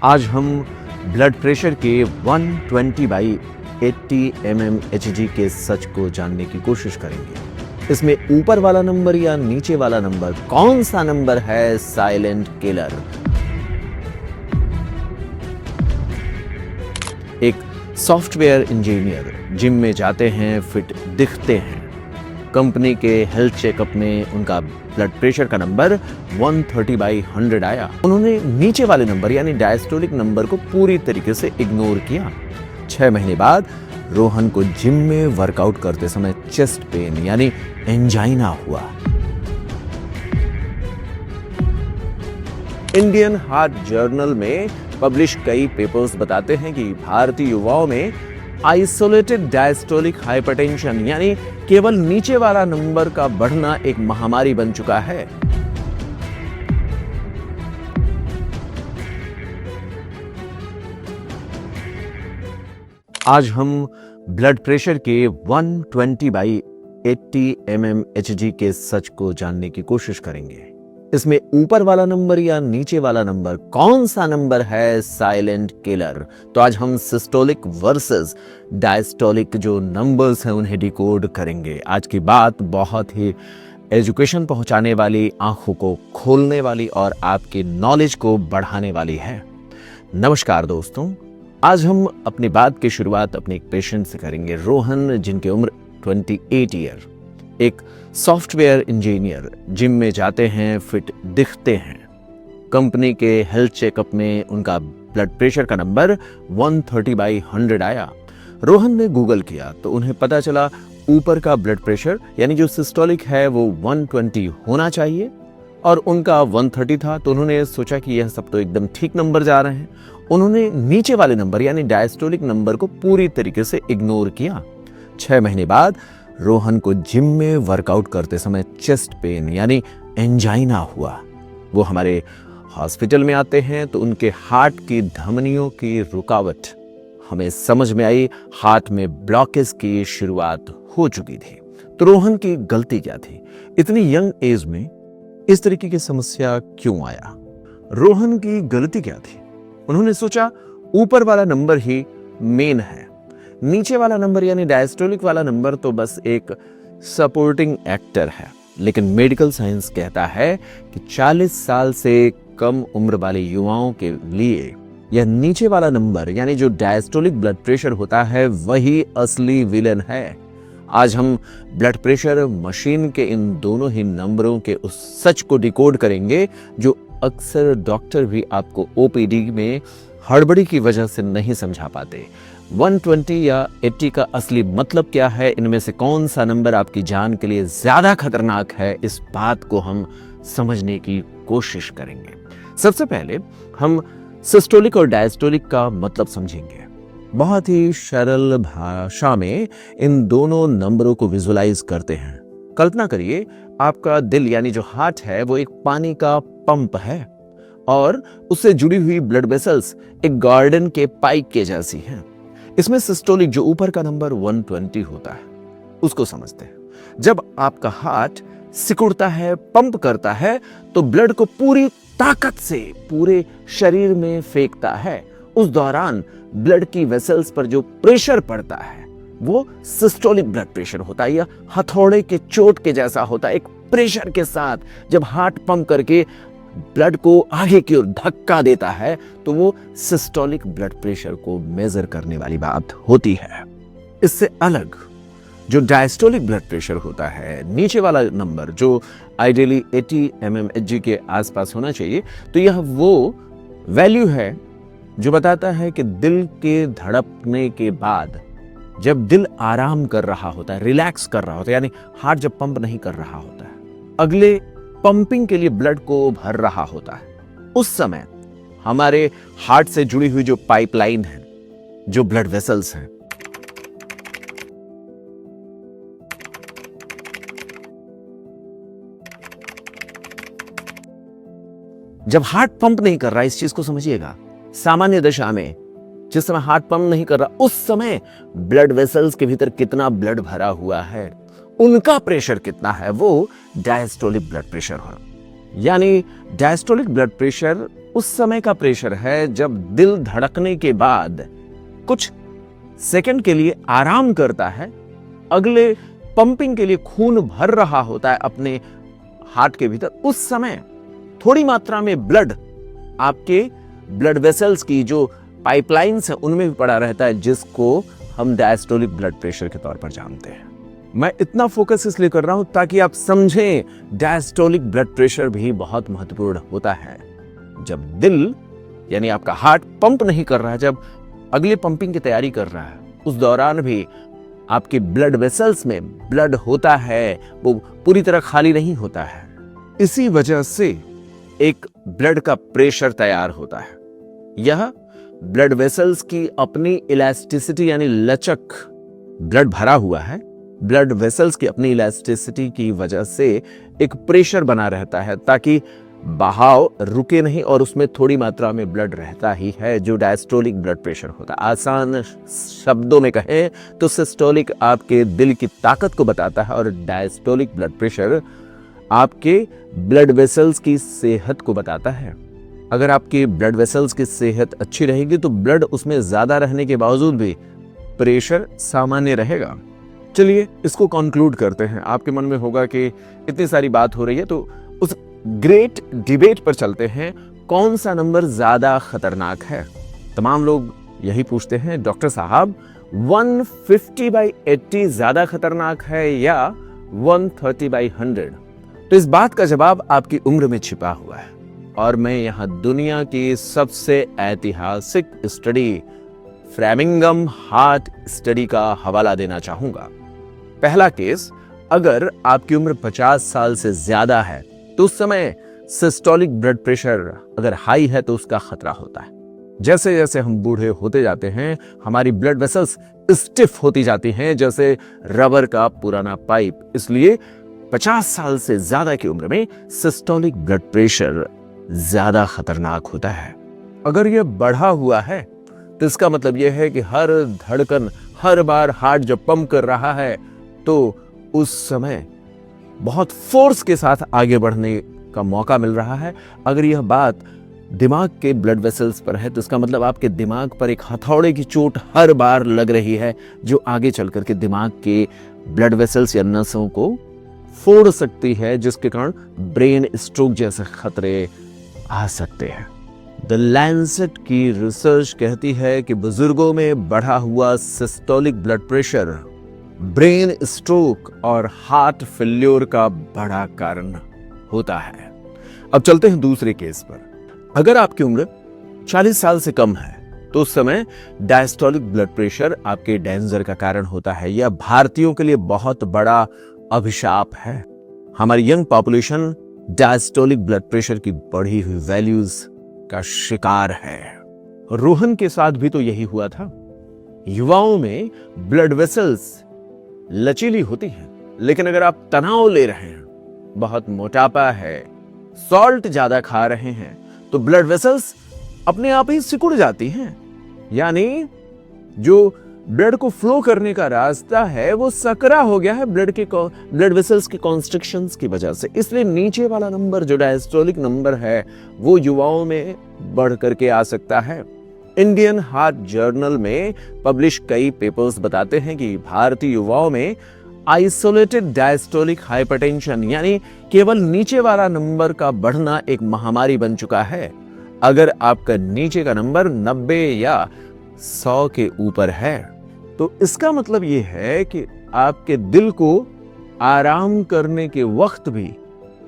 आज हम blood pressure के 120/80 mmHg के सच को जानने की कोशिश करेंगे। इसमें ऊपर वाला नंबर या नीचे वाला नंबर, कौन सा नंबर है साइलेंट किलर। एक सॉफ्टवेयर इंजीनियर जिम में जाते हैं, फिट दिखते हैं। कंपनी के हेल्थ चेकअप में उनका ब्लड प्रेशर का नंबर 130/100 आया। उन्होंने नीचे वाले नंबर यानी डायस्टोलिक नंबर को पूरी तरीके से इग्नोर किया। 6 महीने बाद रोहन को जिम में वर्कआउट करते समय चेस्ट पेन यानी एंजाइना हुआ। इंडियन हार्ट जर्नल में पब्लिश कई पेपर्स बताते हैं कि भारतीय युवाओं में आइसोलेटेड डायस्टोलिक हाइपरटेंशन यानी केवल नीचे वाला नंबर का बढ़ना एक महामारी बन चुका है। आज हम ब्लड प्रेशर के 120/80 mmHg के सच को जानने की कोशिश करेंगे। इसमें ऊपर वाला नंबर या नीचे वाला नंबर, कौन सा नंबर है साइलेंट किलर। तो आज हम सिस्टोलिक वर्सेस डायस्टोलिक जो नंबर्स हैं उन्हें डिकोड करेंगे। आज की बात बहुत ही एजुकेशन पहुंचाने वाली, आंखों को खोलने वाली और आपकी नॉलेज को बढ़ाने वाली है। नमस्कार दोस्तों, आज हम अपनी बात की शुरुआत अपने एक पेशेंट से करेंगे, रोहन, जिनकी उम्र 28 ईयर। एक सॉफ्टवेयर इंजीनियर जिम में जाते हैं, फिट दिखते हैं। कंपनी के हेल्थ चेकअप में उनका ब्लड प्रेशर का नंबर 130/100 आया। रोहन ने गूगल किया तो उन्हें पता चला ऊपर का ब्लड प्रेशर यानी जो सिस्टोलिक है वो 120 होना चाहिए और उनका 130 था। तो उन्होंने सोचा कि यह सब तो एकदम ठीक नंबर जा रहे हैं। उन्होंने नीचे वाले नंबर यानी डायस्टोलिक नंबर को पूरी तरीके से इग्नोर किया। 6 महीने बाद रोहन को जिम में वर्कआउट करते समय चेस्ट पेन यानी एंजाइना हुआ। वो हमारे हॉस्पिटल में आते हैं तो उनके हार्ट की धमनियों की रुकावट हमें समझ में आई। हार्ट में ब्लॉकेज की शुरुआत हो चुकी थी। तो रोहन की गलती क्या थी? इतनी यंग एज में इस तरीके की समस्या क्यों आया? रोहन की गलती क्या थी? उन्होंने सोचा ऊपर वाला नंबर ही मेन है, नीचे वाला नंबर यानी डायस्टोलिक वाला नंबर तो बस एक सपोर्टिंग एक्टर है। लेकिन मेडिकल साइंस कहता है कि 40 साल से कम उम्र वाले युवाओं के लिए यह नीचे वाला नंबर यानी जो डायस्टोलिक ब्लड प्रेशर होता है वही असली विलन है। आज हम ब्लड प्रेशर मशीन के इन दोनों ही नंबरों के उस सच को डिकोड करेंगे जो अक्सर डॉक्टर भी आपको ओपीडी में हड़बड़ी की वजह से नहीं समझा पाते। 120 या 80 का असली मतलब क्या है, इनमें से कौन सा नंबर आपकी जान के लिए ज्यादा खतरनाक है, इस बात को हम समझने की कोशिश करेंगे। सबसे पहले हम सिस्टोलिक और डायस्टोलिक का मतलब समझेंगे। बहुत ही सरल भाषा में इन दोनों नंबरों को विजुलाइज करते हैं। कल्पना करिए आपका दिल यानी जो हार्ट है वो एक पानी का पंप है और उससे जुड़ी हुई ब्लड वेसल्स एक गार्डन के पाइप के जैसी हैं। इसमें सिस्टोलिक जो ऊपर का नंबर 120 होता है उसको समझते हैं। जब आपका हार्ट सिकुड़ता है, पंप करता है तो ब्लड को पूरी ताकत से पूरे शरीर में फेंकता है। उस दौरान ब्लड की वेसल्स पर जो प्रेशर पड़ता है वो सिस्टोलिक ब्लड प्रेशर होता है या हथौड़े के चोट के जैसा होता है। एक प्रेशर के साथ जब हार्ट पंप करके ब्लड को आगे की ओर धक्का देता है तो वो सिस्टोलिक ब्लड प्रेशर को मेजर करने वाली बात होती है। इससे अलग जो डायस्टोलिक ब्लड प्रेशर होता है, नीचे वाला नंबर जो आइडियली 80 mmHg के आसपास होना चाहिए, तो यह वो वैल्यू है जो बताता है कि दिल के धड़कने के बाद जब दिल आराम कर रहा होता है, रिलैक्स कर रहा होता है, यानी हार्ट जब पंप नहीं कर रहा होता है, अगले पंपिंग के लिए ब्लड को भर रहा होता है, उस समय हमारे हार्ट से जुड़ी हुई जो पाइपलाइन है, जो ब्लड वेसल्स हैं, जब हार्ट पंप नहीं कर रहा, इस चीज को समझिएगा, सामान्य दशा में जिस समय हार्ट पंप नहीं कर रहा उस समय ब्लड वेसल्स के भीतर कितना ब्लड भरा हुआ है, उनका प्रेशर कितना है, वो डायस्टोलिक ब्लड प्रेशर हो। यानी डायस्टोलिक ब्लड प्रेशर उस समय का प्रेशर है जब दिल धड़कने के बाद कुछ सेकंड के लिए आराम करता है, अगले पंपिंग के लिए खून भर रहा होता है अपने हार्ट के भीतर। उस समय थोड़ी मात्रा में ब्लड आपके ब्लड वेसल्स की जो पाइपलाइंस है उनमें भी पड़ा रहता है, जिसको हम डायस्टोलिक ब्लड प्रेशर के तौर पर जानते हैं। मैं इतना फोकस इसलिए कर रहा हूं ताकि आप समझें डायस्टोलिक ब्लड प्रेशर भी बहुत महत्वपूर्ण होता है। जब दिल यानी आपका हार्ट पंप नहीं कर रहा है, जब अगले पंपिंग की तैयारी कर रहा है, उस दौरान भी आपके ब्लड वेसल्स में ब्लड होता है, वो पूरी तरह खाली नहीं होता है। इसी वजह से एक ब्लड का प्रेशर तैयार होता है। यह ब्लड वेसल्स की अपनी इलास्टिसिटी यानी लचक, ब्लड भरा हुआ है, ब्लड वेसल्स की अपनी इलास्टिसिटी की वजह से एक प्रेशर बना रहता है ताकि बहाव रुके नहीं, और उसमें थोड़ी मात्रा में ब्लड रहता ही है, जो डायस्टोलिक ब्लड प्रेशर होता है। आसान शब्दों में कहें तो सिस्टोलिक आपके दिल की ताकत को बताता है और डायस्टोलिक ब्लड प्रेशर आपके ब्लड वेसल्स की सेहत को बताता है। अगर आपकी ब्लड वेसल्स की सेहत अच्छी रहेगी तो ब्लड उसमें ज्यादा रहने के बावजूद भी प्रेशर सामान्य रहेगा। चलिए इसको कंक्लूड करते हैं। आपके मन में होगा कि इतनी सारी बात हो रही है, तो उस ग्रेट डिबेट पर चलते हैं, कौन सा नंबर ज्यादा खतरनाक है। तमाम लोग यही पूछते हैं, डॉक्टर साहब 150/80 ज्यादा खतरनाक है या 130/100? तो इस बात का जवाब आपकी उम्र में छिपा हुआ है, और मैं यहां दुनिया की सबसे ऐतिहासिक स्टडी फ्रेमिंगम हार्ट स्टडी का हवाला देना चाहूंगा। पहला केस, अगर आपकी उम्र 50 साल से ज्यादा है तो उस समय सिस्टोलिक ब्लड प्रेशर अगर हाई है तो उसका खतरा होता है। जैसे जैसे हम बूढ़े होते जाते हैं, हमारी ब्लड वेसल्स स्टिफ होती जाती हैं जैसे रबर का पुराना पाइप। इसलिए 50 साल से ज्यादा की उम्र में सिस्टोलिक ब्लड प्रेशर ज्यादा खतरनाक होता है। अगर यह बढ़ा हुआ है तो इसका मतलब यह है कि हर धड़कन, हर बार हार्ट जब पंप कर रहा है तो उस समय बहुत फोर्स के साथ आगे बढ़ने का मौका मिल रहा है। अगर यह बात दिमाग के ब्लड वेसल्स पर है तो इसका मतलब आपके दिमाग पर एक हथौड़े की चोट हर बार लग रही है, जो आगे चल करके दिमाग के ब्लड वेसल्स या नसों को फोड़ सकती है, जिसके कारण ब्रेन स्ट्रोक जैसे खतरे आ सकते हैं। द लैंसेट की रिसर्च कहती है कि बुजुर्गों में बढ़ा हुआ systolic blood pressure brain stroke और हार्ट फेल्योर का बड़ा कारण होता है। अब चलते हैं दूसरे केस पर। अगर आपकी उम्र 40 साल से कम है तो उस समय डायस्टोलिक ब्लड प्रेशर आपके डेंजर का कारण होता है। यह भारतीयों के लिए बहुत बड़ा अभिशाप है। हमारी young population diastolic blood pressure की बढ़ी हुई वैल्यूज का शिकार है। रोहन के साथ भी तो यही हुआ था। युवाओं में ब्लड वेसल्स लचीली होती है, लेकिन अगर आप तनाव ले रहे हैं, बहुत मोटापा है, सॉल्ट ज्यादा खा रहे हैं, तो ब्लड वेसल्स अपने आप ही सिकुड़ जाती हैं। यानी जो ब्लड को फ्लो करने का रास्ता है वो सकरा हो गया है ब्लड वेसल्स के कॉन्स्ट्रिक्शंस की वजह से। इसलिए नीचे वाला नंबर जो डायस्टोलिक नंबर है वो युवाओं में बढ़ करके आ सकता है। इंडियन हार्ट जर्नल में पब्लिश कई पेपर्स बताते हैं कि भारतीय युवाओं में आइसोलेटेड डायस्टोलिक हाइपरटेंशन यानी केवल नीचे वाला नंबर का बढ़ना एक महामारी बन चुका है। अगर आपका नीचे का नंबर 90 या 100 के ऊपर है तो इसका मतलब यह है कि आपके दिल को आराम करने के वक्त भी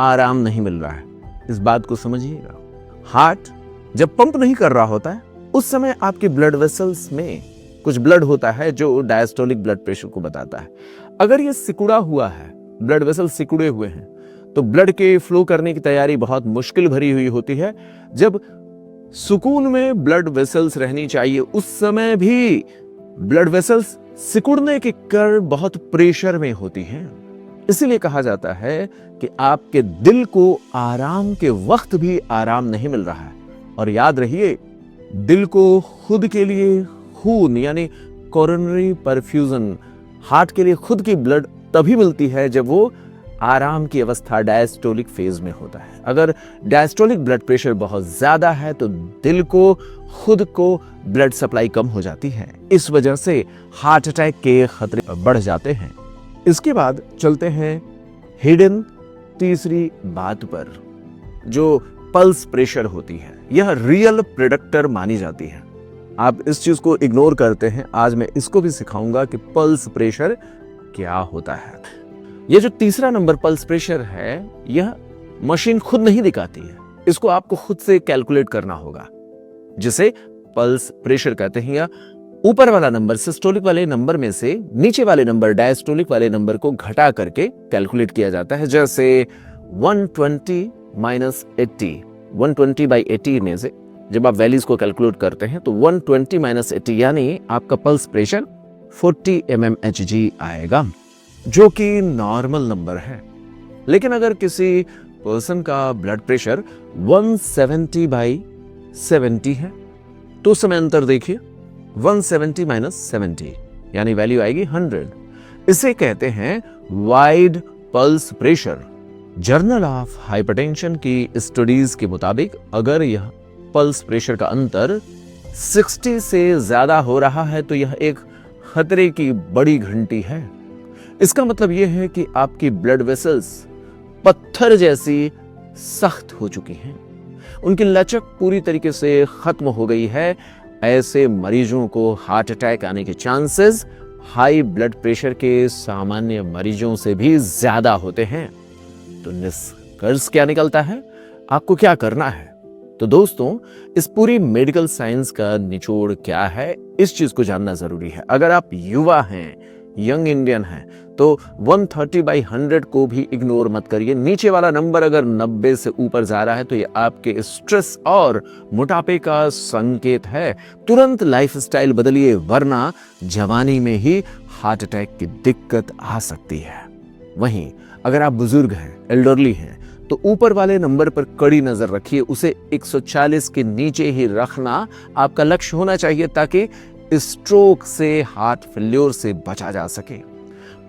आराम नहीं मिल रहा है। इस बात को समझिएगा। हार्ट जब पंप नहीं कर रहा होता है उस समय आपके ब्लड वेसल्स में कुछ ब्लड होता है जो डायस्टोलिक ब्लड प्रेशर को बताता है। अगर ये सिकुड़ा हुआ है, ब्लड वेसल्स सिकुड़े हुए हैं, तो ब्लड के फ्लो करने की तैयारी बहुत मुश्किल भरी हुई होती है। जब सुकून में ब्लड वेसल्स रहनी चाहिए उस समय भी ब्लड वेसल्स सिकुड़ने के कारण बहुत प्रेशर में होती हैं। इसीलिए कहा जाता है कि आपके दिल को आराम के वक्त भी आराम नहीं मिल रहा है। और याद रहिए, दिल को खुद के लिए खून यानी कोरोनरी परफ्यूजन, हार्ट के लिए खुद की ब्लड तभी मिलती है जब वो आराम की अवस्था डायस्टोलिक फेज में होता है। अगर डायस्टोलिक ब्लड प्रेशर बहुत ज्यादा है तो दिल को खुद को ब्लड सप्लाई कम हो जाती है, इस वजह से हार्ट अटैक के खतरे बढ़ जाते हैं। इसके बाद चलते हैं हिडन तीसरी बात पर, जो पल्स प्रेशर होती है। यह रियल प्रेडिक्टर मानी जाती है। आप इस चीज को इग्नोर करते हैं, आज मैं इसको भी सिखाऊंगा कि पल्स प्रेशर क्या होता है। यह जो तीसरा नंबर पल्स प्रेशर है, यह मशीन खुद नहीं दिखाती है, इसको आपको खुद से कैलकुलेट करना होगा, जिसे पल्स प्रेशर कहते हैं। या ऊपर वाला नंबर सिस्टोलिक वाले नंबर में से नीचे वाले नंबर डायस्टोलिक वाले नंबर को घटा करके कैलकुलेट किया जाता है। जैसे 120 माइनस 80, 120 बाई 80 में से जब आप वैल्यूज को कैलकुलेट करते हैं तो 120 माइनस 80 यानी आपका पल्स प्रेशर 40 mmHg आएगा, जो कि नॉर्मल नंबर है। लेकिन अगर किसी पर्सन का ब्लड प्रेशर 170 बाई 70 है तो उस समय अंतर देखिए, 170 माइनस 70 यानी वैल्यू आएगी 100। इसे कहते हैं wide pulse pressure. Journal of hypertension की स्टडीज के मुताबिक अगर यह पल्स प्रेशर का अंतर 60 से ज्यादा हो रहा है तो यह एक खतरे की बड़ी घंटी है। इसका मतलब यह है कि आपकी ब्लड वेसल्स पत्थर जैसी सख्त हो चुकी हैं, उनकी लचक पूरी तरीके से खत्म हो गई है। ऐसे मरीजों को हार्ट अटैक आने के चांसेस हाई ब्लड प्रेशर के सामान्य मरीजों से भी ज्यादा होते हैं। तो निष्कर्ष क्या निकलता है, आपको क्या करना है? तो दोस्तों, इस पूरी मेडिकल साइंस का निचोड़ क्या है, इस चीज को जानना जरूरी है। अगर आप युवा हैं, यंग इंडियन हैं, तो 130 बाई 100 को भी इग्नोर मत करिए। नीचे वाला नंबर अगर 90 से ऊपर जा रहा है तो ये आपके स्ट्रेस और मोटापे का संकेत है। तुरंत लाइफस्टाइल बदलिए, वरना जवानी में ही हार्ट अटैक की दिक्कत आ सकती है। वहीं अगर आप बुजुर्ग हैं, एल्डरली हैं, तो ऊपर वाले नंबर पर कड़ी नजर रखिए, उसे 140 के नीचे ही रखना आपका लक्ष्य होना चाहिए, ताकि स्ट्रोक से, हार्ट फेल्योर से बचा जा सके।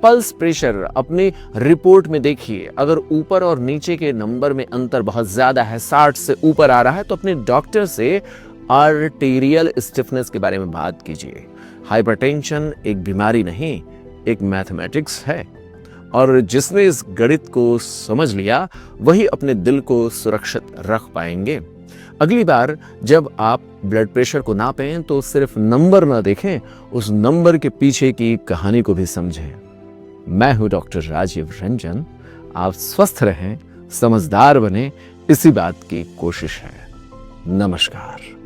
पल्स प्रेशर अपनी रिपोर्ट में देखिए, अगर ऊपर और नीचे के नंबर में अंतर बहुत ज्यादा है, 60 से ऊपर आ रहा है, तो अपने डॉक्टर से आर्टेरियल स्टिफनेस के बारे में बात कीजिए। हाइपरटेंशन एक बीमारी नहीं, एक मैथमेटिक्स है, और जिसने इस गणित को समझ लिया वही अपने दिल को सुरक्षित रख पाएंगे। अगली बार जब आप ब्लड प्रेशर को नापें तो सिर्फ नंबर ना देखें, उस नंबर के पीछे की कहानी को भी समझें। मैं हूं डॉक्टर राजीव रंजन। आप स्वस्थ रहें, समझदार बने, इसी बात की कोशिश है। नमस्कार।